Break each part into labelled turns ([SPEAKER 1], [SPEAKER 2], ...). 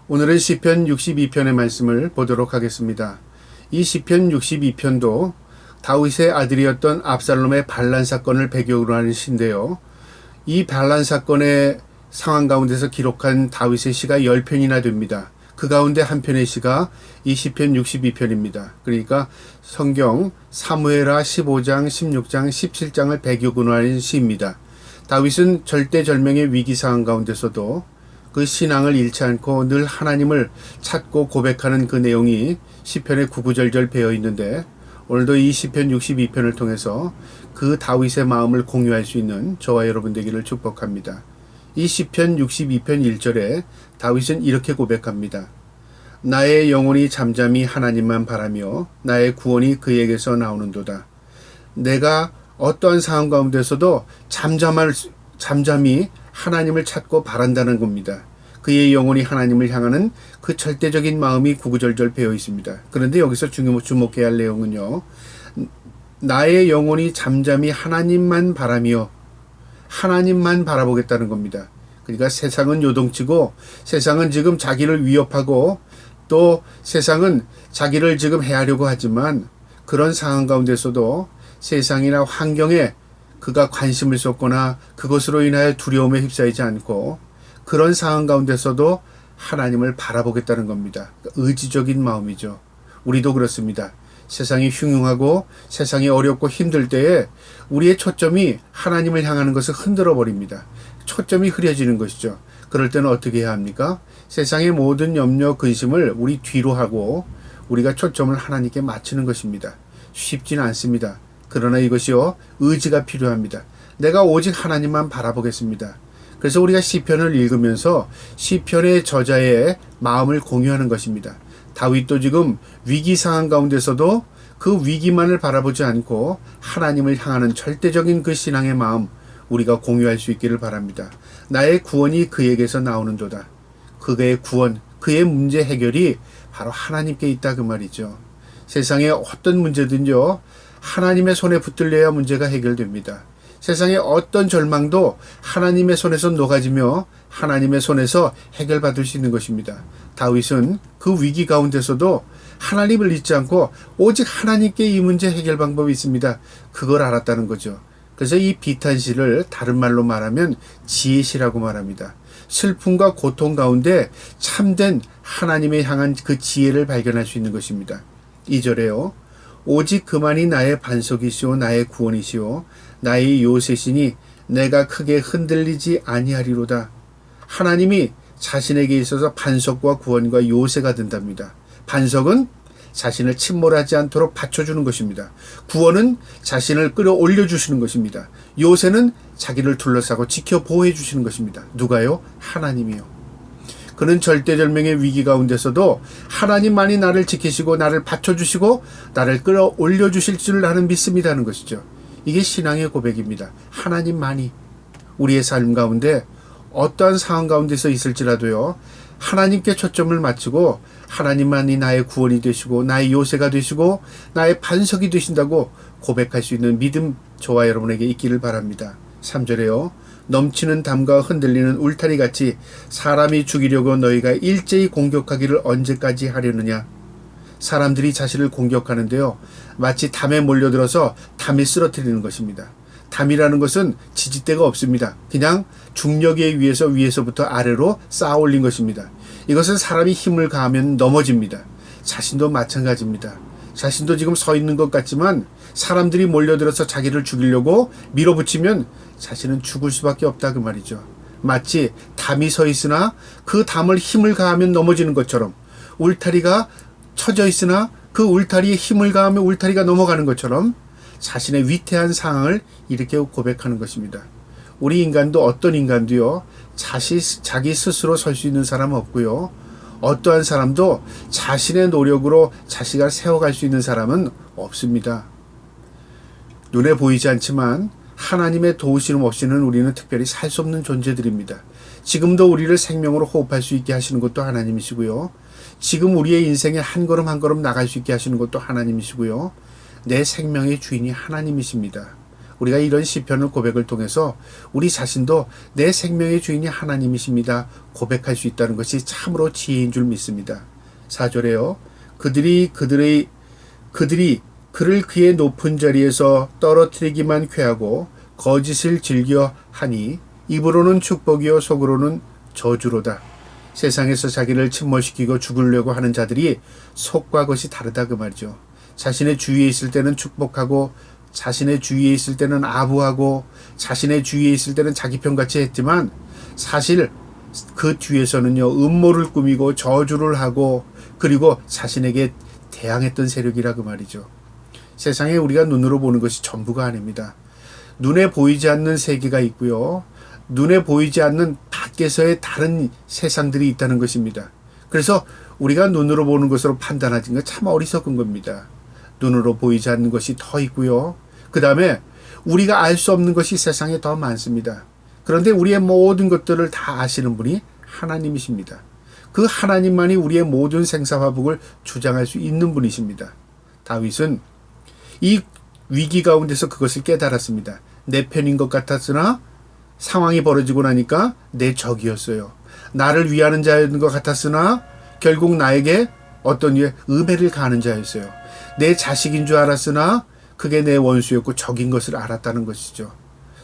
[SPEAKER 1] 오늘은 시편 62편의 말씀을 보도록 하겠습니다. 이 시편 62편도 다윗의 아들이었던 압살롬의 반란 사건을 배경으로 하는 시인데요. 이 반란 사건의 상황 가운데서 기록한 다윗의 시가 10편이나 됩니다. 그 가운데 한 편의 시가 이 시편 62편입니다. 그러니까 성경 사무엘하 15장, 16장, 17장을 배경으로 하는 시입니다. 다윗은 절대절명의 위기 상황 가운데서도 그 신앙을 잃지 않고 늘 하나님을 찾고 고백하는 그 내용이 시편에 구구절절 배어 있는데, 오늘도 이 시편 62편을 통해서 그 다윗의 마음을 공유할 수 있는 저와 여러분 되기를 축복합니다. 이 시편 62편 1절에 다윗은 이렇게 고백합니다. 나의 영혼이 잠잠히 하나님만 바라며 나의 구원이 그에게서 나오는도다. 내가 어떠한 상황 가운데서도 잠잠히 하나님을 찾고 바란다는 겁니다. 그의 영혼이 하나님을 향하는 그 절대적인 마음이 구구절절 배어 있습니다. 그런데 여기서 주목해야 할 내용은요, 나의 영혼이 잠잠히 하나님만 바라며 하나님만 바라보겠다는 겁니다. 그러니까 세상은 요동치고 세상은 지금 자기를 위협하고 또 세상은 자기를 지금 해하려고 하지만, 그런 상황 가운데서도 세상이나 환경에 그가 관심을 쏟거나 그것으로 인하여 두려움에 휩싸이지 않고 그런 상황 가운데서도 하나님을 바라보겠다는 겁니다. 의지적인 마음이죠. 우리도 그렇습니다. 세상이 흉흉하고 세상이 어렵고 힘들 때에 우리의 초점이 하나님을 향하는 것을 흔들어 버립니다. 초점이 흐려지는 것이죠. 그럴 때는 어떻게 해야 합니까? 세상의 모든 염려 근심을 우리 뒤로 하고 우리가 초점을 하나님께 맞추는 것입니다. 쉽지는 않습니다. 그러나 이것이요, 의지가 필요합니다. 내가 오직 하나님만 바라보겠습니다. 그래서 우리가 시편을 읽으면서 시편의 저자의 마음을 공유하는 것입니다. 다윗도 지금 위기 상황 가운데서도 그 위기만을 바라보지 않고 하나님을 향하는 절대적인 그 신앙의 마음, 우리가 공유할 수 있기를 바랍니다. 나의 구원이 그에게서 나오는도다. 그의 구원, 그의 문제 해결이 바로 하나님께 있다, 그 말이죠. 세상의 어떤 문제든요, 하나님의 손에 붙들려야 문제가 해결됩니다. 세상의 어떤 절망도 하나님의 손에서 녹아지며 하나님의 손에서 해결받을 수 있는 것입니다. 다윗은 그 위기 가운데서도 하나님을 잊지 않고 오직 하나님께 이 문제 해결 방법이 있습니다. 그걸 알았다는 거죠. 그래서 이 비탄시를 다른 말로 말하면 지혜시라고 말합니다. 슬픔과 고통 가운데 참된 하나님에 향한 그 지혜를 발견할 수 있는 것입니다. 2절에요. 오직 그만이 나의 반석이시오 나의 구원이시오 나의 요새시니 내가 크게 흔들리지 아니하리로다. 하나님이 자신에게 있어서 반석과 구원과 요새가 된답니다. 반석은 자신을 침몰하지 않도록 받쳐주는 것입니다. 구원은 자신을 끌어올려 주시는 것입니다. 요새는 자기를 둘러싸고 지켜 보호해 주시는 것입니다. 누가요? 하나님이요. 그는 절대절명의 위기 가운데서도 하나님만이 나를 지키시고 나를 받쳐주시고 나를 끌어올려 주실 줄 나는 믿습니다는 것이죠. 이게 신앙의 고백입니다. 하나님만이 우리의 삶 가운데 어떠한 상황 가운데서 있을지라도요, 하나님께 초점을 맞추고 하나님만이 나의 구원이 되시고 나의 요새가 되시고 나의 반석이 되신다고 고백할 수 있는 믿음, 저와 여러분에게 있기를 바랍니다. 3절에요. 넘치는 담과 흔들리는 울타리같이 사람이 죽이려고 너희가 일제히 공격하기를 언제까지 하려느냐. 사람들이 자신을 공격하는데요, 마치 담에 몰려들어서 담이 쓰러뜨리는 것입니다. 담이라는 것은 지지대가 없습니다. 그냥 중력에 의해서 위에서부터 아래로 쌓아 올린 것입니다. 이것은 사람이 힘을 가하면 넘어집니다. 자신도 마찬가지입니다. 자신도 지금 서 있는 것 같지만 사람들이 몰려들어서 자기를 죽이려고 밀어붙이면 자신은 죽을 수밖에 없다, 그 말이죠. 마치 담이 서 있으나 그 담을 힘을 가하면 넘어지는 것처럼, 울타리가 쳐져 있으나 그 울타리에 힘을 가하면 울타리가 넘어가는 것처럼 자신의 위태한 상황을 이렇게 고백하는 것입니다. 우리 인간도, 어떤 인간도요, 자기 스스로 설 수 있는 사람은 없고요, 어떠한 사람도 자신의 노력으로 자식을 세워갈 수 있는 사람은 없습니다. 눈에 보이지 않지만 하나님의 도우심 없이는 우리는 특별히 살 수 없는 존재들입니다. 지금도 우리를 생명으로 호흡할 수 있게 하시는 것도 하나님이시고요, 지금 우리의 인생에 한 걸음 한 걸음 나갈 수 있게 하시는 것도 하나님이시고요, 내 생명의 주인이 하나님이십니다. 우리가 이런 시편을 고백을 통해서 우리 자신도 내 생명의 주인이 하나님이십니다 고백할 수 있다는 것이 참으로 지혜인 줄 믿습니다. 4절에요. 그들이 그를 그의 높은 자리에서 떨어뜨리기만 쾌하고 거짓을 즐겨 하니 입으로는 축복이요 속으로는 저주로다. 세상에서 자기를 침몰시키고 죽으려고 하는 자들이 속과 겉이 다르다 그 말이죠. 자신의 주위에 있을 때는 축복하고 자신의 주위에 있을 때는 아부하고 자신의 주위에 있을 때는 자기 편같이 했지만 사실 그 뒤에서는요 음모를 꾸미고 저주를 하고 그리고 자신에게 대항했던 세력이라 그 말이죠. 세상에 우리가 눈으로 보는 것이 전부가 아닙니다. 눈에 보이지 않는 세계가 있고요. 눈에 보이지 않는 밖에서의 다른 세상들이 있다는 것입니다. 그래서 우리가 눈으로 보는 것으로 판단하는 건 참 어리석은 겁니다. 눈으로 보이지 않는 것이 더 있고요. 그 다음에 우리가 알 수 없는 것이 세상에 더 많습니다. 그런데 우리의 모든 것들을 다 아시는 분이 하나님이십니다. 그 하나님만이 우리의 모든 생사화복을 주장할 수 있는 분이십니다. 다윗은 이 위기 가운데서 그것을 깨달았습니다. 내 편인 것 같았으나 상황이 벌어지고 나니까 내 적이었어요. 나를 위하는 자였던 것 같았으나 결국 나에게 어떤 음해를 가하는 자였어요. 내 자식인 줄 알았으나 그게 내 원수였고 적인 것을 알았다는 것이죠.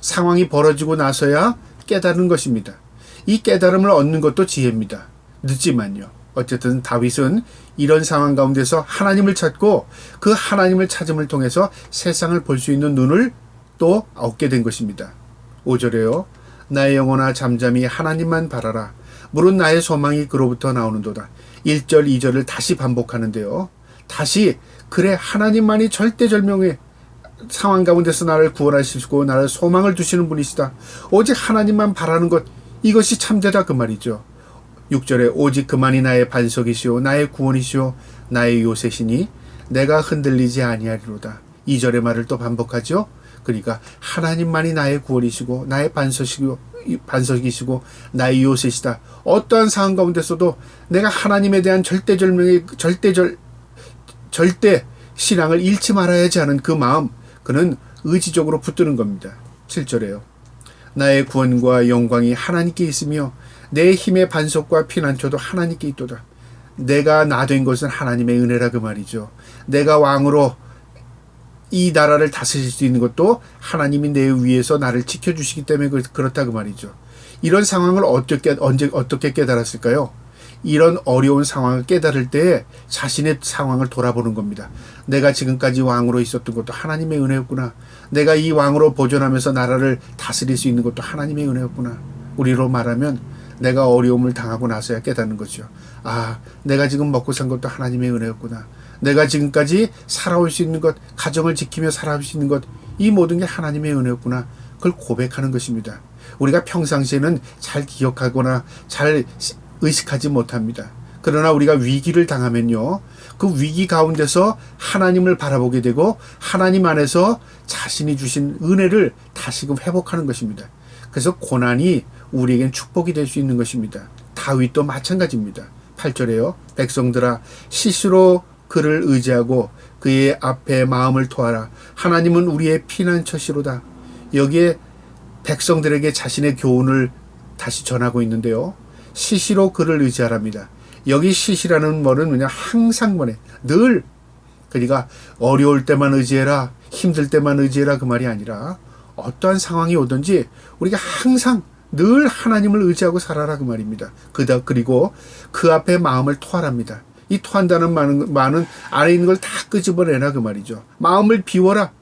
[SPEAKER 1] 상황이 벌어지고 나서야 깨달은 것입니다. 이 깨달음을 얻는 것도 지혜입니다. 늦지만요. 어쨌든 다윗은 이런 상황 가운데서 하나님을 찾고 그 하나님을 찾음을 통해서 세상을 볼 수 있는 눈을 또 얻게 된 것입니다. 5절에요. 나의 영혼아 잠잠히 하나님만 바라라. 물은 나의 소망이 그로부터 나오는도다. 1절 2절을 다시 반복하는데요. 다시 그래 하나님만이 절대절명의 상황 가운데서 나를 구원하시고 나를 소망을 두시는 분이시다. 오직 하나님만 바라는 것 이것이 참되다 그 말이죠. 6절에 오직 그만이 나의 반석이시오 나의 구원이시오 나의 요새시니 내가 흔들리지 아니하리로다. 2절의 말을 또 반복하죠. 그러니까 하나님만이 나의 구원이시고 나의 반석이시고 나의 요새시다. 어떠한 상황 가운데서도 내가 하나님에 대한 절대 신앙을 잃지 말아야지 하는 그 마음, 그는 의지적으로 붙드는 겁니다. 7절에요. 나의 구원과 영광이 하나님께 있으며 내 힘의 반석과 피난처도 하나님께 있도다. 내가 나 된 것은 하나님의 은혜라 그 말이죠. 내가 왕으로 이 나라를 다스릴 수 있는 것도 하나님이 내 위에서 나를 지켜주시기 때문에 그렇다 그 말이죠. 이런 상황을 어떻게 깨달았을까요? 이런 어려운 상황을 깨달을 때 자신의 상황을 돌아보는 겁니다. 내가 지금까지 왕으로 있었던 것도 하나님의 은혜였구나. 내가 이 왕으로 보존하면서 나라를 다스릴 수 있는 것도 하나님의 은혜였구나. 우리로 말하면 내가 어려움을 당하고 나서야 깨닫는 거죠. 아, 내가 지금 먹고 산 것도 하나님의 은혜였구나. 내가 지금까지 살아올 수 있는 것, 가정을 지키며 살아올 수 있는 것, 이 모든 게 하나님의 은혜였구나. 그걸 고백하는 것입니다. 우리가 평상시에는 잘 기억하거나 잘 의식하지 못합니다. 그러나 우리가 위기를 당하면요, 그 위기 가운데서 하나님을 바라보게 되고 하나님 안에서 자신이 주신 은혜를 다시금 회복하는 것입니다. 그래서 고난이 우리에겐 축복이 될 수 있는 것입니다. 다윗도 마찬가지입니다. 8절에요. 백성들아 스스로 그를 의지하고 그의 앞에 마음을 토하라. 하나님은 우리의 피난처시로다. 여기에 백성들에게 자신의 교훈을 다시 전하고 있는데요. 시시로 그를 의지하랍니다. 여기 시시라는 말은 그냥 항상 말해. 늘. 그러니까 어려울 때만 의지해라. 힘들 때만 의지해라 그 말이 아니라 어떠한 상황이 오든지 우리가 항상 늘 하나님을 의지하고 살아라 그 말입니다. 그리고 그 앞에 마음을 토하랍니다. 이 토한다는 말은 안에 있는 걸 다 끄집어내라 그 말이죠. 마음을 비워라.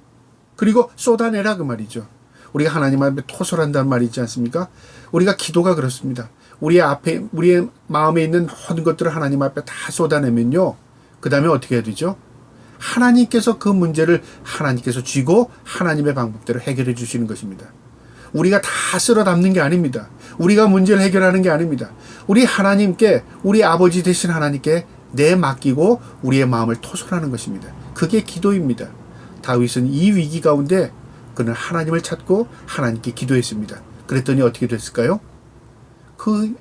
[SPEAKER 1] 그리고 쏟아내라 그 말이죠. 우리가 하나님 앞에 토설한다는 말이 있지 않습니까? 우리가 기도가 그렇습니다. 우리의 마음에 있는 모든 것들을 하나님 앞에 다 쏟아내면요. 그 다음에 어떻게 해야 되죠? 하나님께서 그 문제를 하나님께서 쥐고 하나님의 방법대로 해결해 주시는 것입니다. 우리가 다 쓸어 담는 게 아닙니다. 우리가 문제를 해결하는 게 아닙니다. 우리 하나님께, 우리 아버지 되신 하나님께 내맡기고 우리의 마음을 토설하는 것입니다. 그게 기도입니다. 다윗은 이 위기 가운데 그는 하나님을 찾고 하나님께 기도했습니다. 그랬더니 어떻게 됐을까요?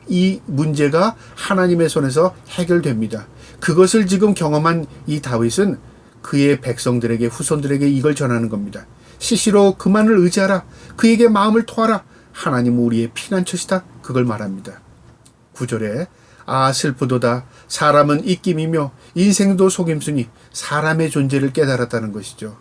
[SPEAKER 1] 이 문제가 하나님의 손에서 해결됩니다. 그것을 지금 경험한 이 다윗은 그의 백성들에게, 후손들에게 이걸 전하는 겁니다. 시시로 그만을 의지하라. 그에게 마음을 토하라. 하나님은 우리의 피난처시다. 그걸 말합니다. 9절에 아 슬프도다. 사람은 입김이며 인생도 속임수니 사람의 존재를 깨달았다는 것이죠.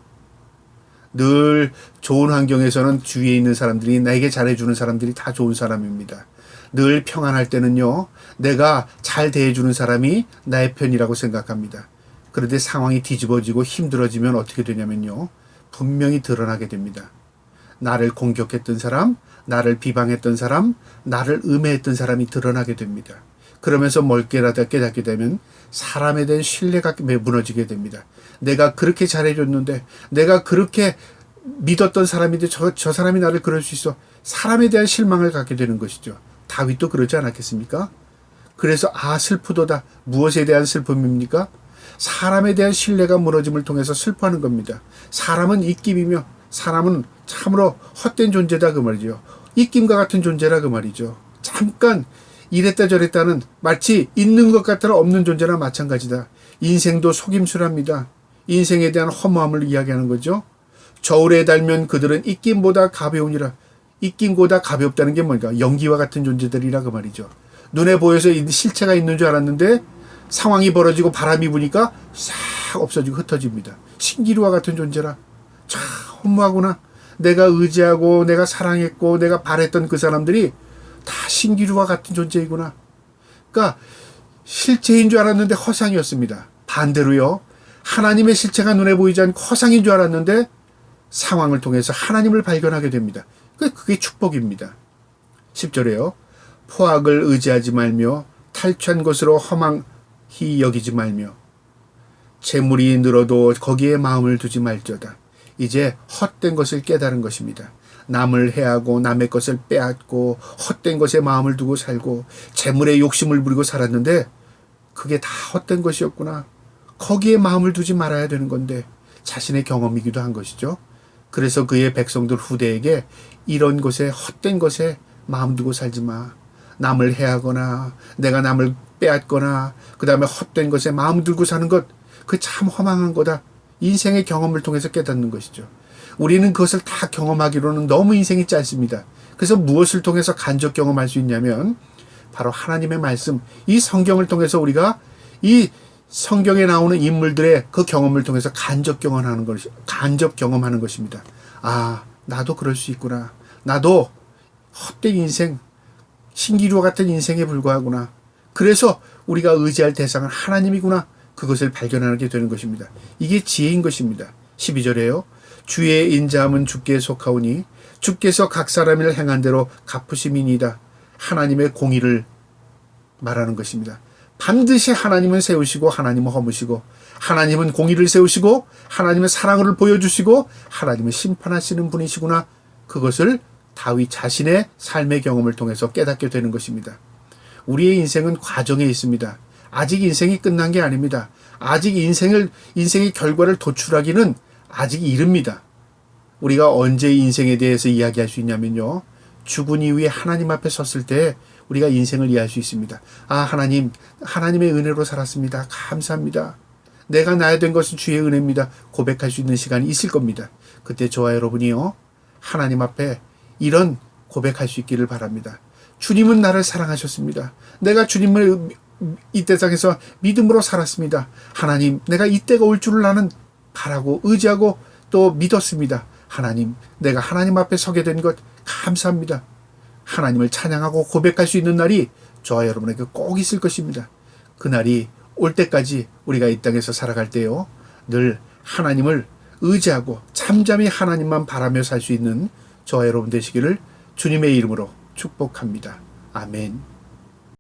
[SPEAKER 1] 늘 좋은 환경에서는 주위에 있는 사람들이, 나에게 잘해주는 사람들이 다 좋은 사람입니다. 늘 평안할 때는요, 내가 잘 대해주는 사람이 나의 편이라고 생각합니다. 그런데 상황이 뒤집어지고 힘들어지면 어떻게 되냐면요, 분명히 드러나게 됩니다. 나를 공격했던 사람, 나를 비방했던 사람, 나를 음해했던 사람이 드러나게 됩니다. 그러면서 뭘 깨닫게 되면 사람에 대한 신뢰가 무너지게 됩니다. 내가 그렇게 잘해줬는데, 내가 그렇게 믿었던 사람인데 저 사람이 나를 그럴 수 있어. 사람에 대한 실망을 갖게 되는 것이죠. 다윗도 그러지 않았겠습니까? 그래서 아 슬프도다. 무엇에 대한 슬픔입니까? 사람에 대한 신뢰가 무너짐을 통해서 슬퍼하는 겁니다. 사람은 입김이며 사람은 참으로 헛된 존재다 그 말이죠. 입김과 같은 존재라 그 말이죠. 잠깐 이랬다 저랬다는 마치 있는 것 같더라 없는 존재나 마찬가지다. 인생도 속임수랍니다. 인생에 대한 허무함을 이야기하는 거죠. 저울에 달면 그들은 입김보다 가벼우니라. 입김보다 가볍다는 게 뭔가 연기와 같은 존재들이라 그 말이죠. 눈에 보여서 실체가 있는 줄 알았는데 상황이 벌어지고 바람이 부니까 싹 없어지고 흩어집니다. 신기루와 같은 존재라. 참 허무하구나. 내가 의지하고 내가 사랑했고 내가 바랬던 그 사람들이 다 신기루와 같은 존재이구나. 그러니까 실체인 줄 알았는데 허상이었습니다. 반대로요, 하나님의 실체가 눈에 보이지 않고 허상인 줄 알았는데 상황을 통해서 하나님을 발견하게 됩니다. 그게 축복입니다. 10절에요. 포악을 의지하지 말며 탈취한 것으로 허망히 여기지 말며 재물이 늘어도 거기에 마음을 두지 말지어다. 이제 헛된 것을 깨달은 것입니다. 남을 해하고 남의 것을 빼앗고 헛된 것에 마음을 두고 살고 재물에 욕심을 부리고 살았는데 그게 다 헛된 것이었구나. 거기에 마음을 두지 말아야 되는 건데 자신의 경험이기도 한 것이죠. 그래서 그의 백성들 후대에게 이런 것에 헛된 것에 마음 두고 살지 마. 남을 해하거나 내가 남을 빼앗거나 그 다음에 헛된 것에 마음 들고 사는 것, 그 참 허망한 거다. 인생의 경험을 통해서 깨닫는 것이죠. 우리는 그것을 다 경험하기로는 너무 인생이 짧습니다. 그래서 무엇을 통해서 간접 경험할 수 있냐면 바로 하나님의 말씀, 이 성경을 통해서 우리가 이 성경에 나오는 인물들의 그 경험을 통해서 간접 경험하는 것입니다. 아, 나도 그럴 수 있구나. 나도 헛된 인생, 신기루와 같은 인생에 불과하구나. 그래서 우리가 의지할 대상은 하나님이구나. 그것을 발견하게 되는 것입니다. 이게 지혜인 것입니다. 12절에요. 주의 인자함은 주께 속하오니 주께서 각 사람을 행한 대로 갚으심이니이다. 하나님의 공의를 말하는 것입니다. 반드시 하나님은 세우시고 하나님은 허무시고 하나님은 공의를 세우시고 하나님은 사랑을 보여주시고 하나님은 심판하시는 분이시구나. 그것을 다윗 자신의 삶의 경험을 통해서 깨닫게 되는 것입니다. 우리의 인생은 과정에 있습니다. 아직 인생이 끝난 게 아닙니다. 아직 인생의 결과를 도출하기는 아직 이릅니다. 우리가 언제 인생에 대해서 이야기할 수 있냐면요, 죽은 이후에 하나님 앞에 섰을 때 우리가 인생을 이해할 수 있습니다. 아, 하나님의 은혜로 살았습니다. 감사합니다. 내가 나야 된 것은 주의 은혜입니다. 고백할 수 있는 시간이 있을 겁니다. 그때 저와 여러분이요, 하나님 앞에 이런 고백할 수 있기를 바랍니다. 주님은 나를 사랑하셨습니다. 내가 주님을 이 세상에서 믿음으로 살았습니다. 하나님, 내가 이때가 올 줄을 나는 바라고 의지하고 또 믿었습니다. 하나님, 내가 하나님 앞에 서게 된 것 감사합니다. 하나님을 찬양하고 고백할 수 있는 날이 저와 여러분에게 꼭 있을 것입니다. 그 날이 올 때까지 우리가 이 땅에서 살아갈 때요, 늘 하나님을 의지하고 잠잠히 하나님만 바라며 살 수 있는 저와 여러분 되시기를 주님의 이름으로 축복합니다. 아멘.